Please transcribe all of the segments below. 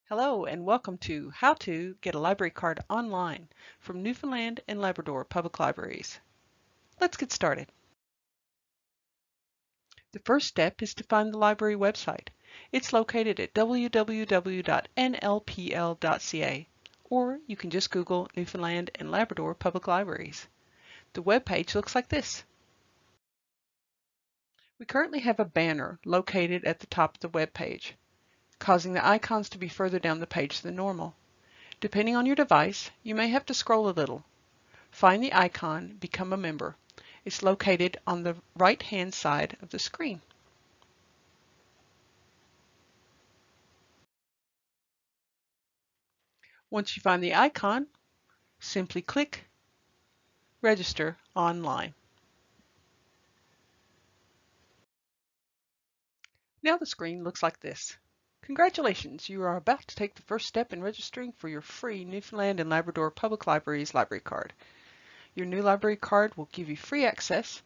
Hello and welcome to How to Get a Library Card Online from Newfoundland and Labrador Public Libraries. Let's get started. The first step is to find the library website. It's located at www.nlpl.ca, or you can just Google Newfoundland and Labrador Public Libraries. The web page looks like this. We currently have a banner located at the top of the web page, causing the icons to be further down the page than normal. Depending on your device, you may have to scroll a little. Find the icon, become a member. It's located on the right-hand side of the screen. Once you find the icon, simply click Register Online. Now the screen looks like this. Congratulations, you are about to take the first step in registering for your free Newfoundland and Labrador Public Libraries library card. Your new library card will give you free access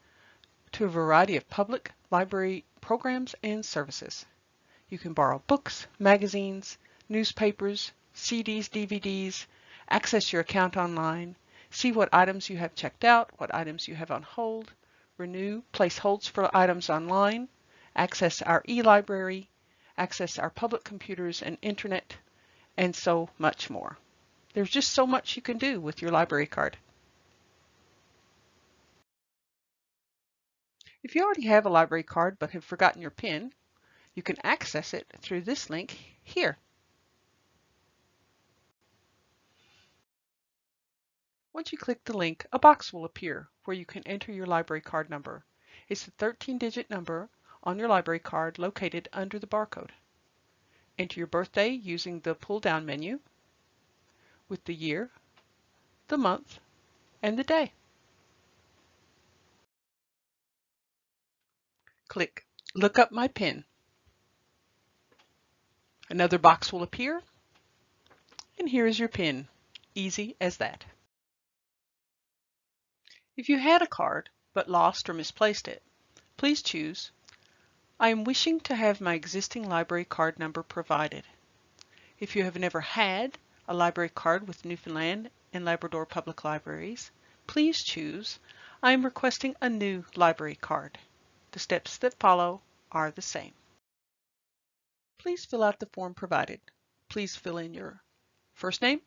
to a variety of public library programs and services. You can borrow books, magazines, newspapers, CDs, DVDs, access your account online, see what items you have checked out, what items you have on hold, renew, place holds for items online, access our e-library, access our public computers and internet, and so much more. There's just so much you can do with your library card. If you already have a library card but have forgotten your PIN, you can access it through this link here. Once you click the link, a box will appear where you can enter your library card number. It's the 13-digit number on your library card located under the barcode. Enter your birthday using the pull-down menu with the year, the month, and the day. Click Look Up My PIN. Another box will appear, and here is your PIN. Easy as that. If you had a card but lost or misplaced it, please choose I am wishing to have my existing library card number provided. If you have never had a library card with Newfoundland and Labrador Public Libraries, please choose I am requesting a new library card. The steps that follow are the same. Please fill out the form provided. Please fill in your first name,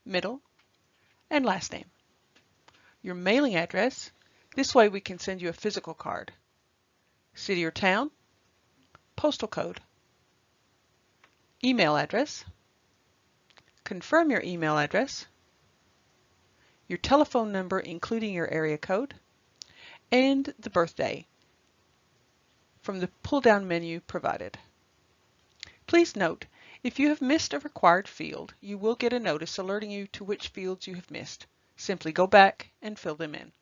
middle, and last name. Your mailing address. This way we can send you a physical card. City or town, postal code, email address, confirm your email address, your telephone number including your area code, and the birthday from the pull-down menu provided. Please note, if you have missed a required field, you will get a notice alerting you to which fields you have missed. Simply go back and fill them in.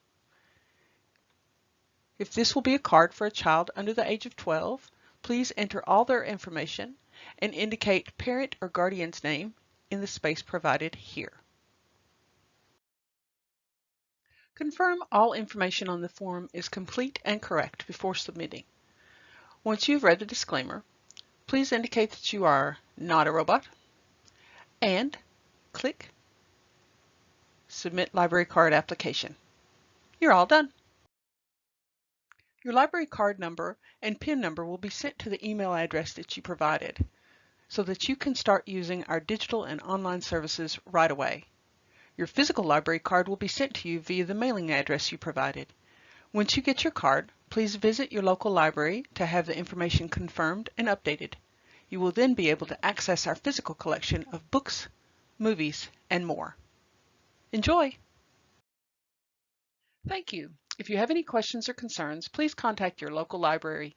If this will be a card for a child under the age of 12, please enter all their information and indicate parent or guardian's name in the space provided here. Confirm all information on the form is complete and correct before submitting. Once you've read the disclaimer, please indicate that you are not a robot and click Submit Library Card Application. You're all done. Your library card number and PIN number will be sent to the email address that you provided so that you can start using our digital and online services right away. Your physical library card will be sent to you via the mailing address you provided. Once you get your card, please visit your local library to have the information confirmed and updated. You will then be able to access our physical collection of books, movies, and more. Enjoy! Thank you. If you have any questions or concerns, please contact your local library.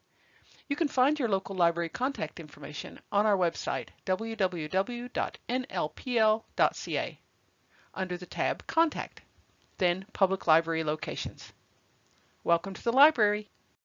You can find your local library contact information on our website, www.nlpl.ca, under the tab Contact, then Public Library Locations. Welcome to the library.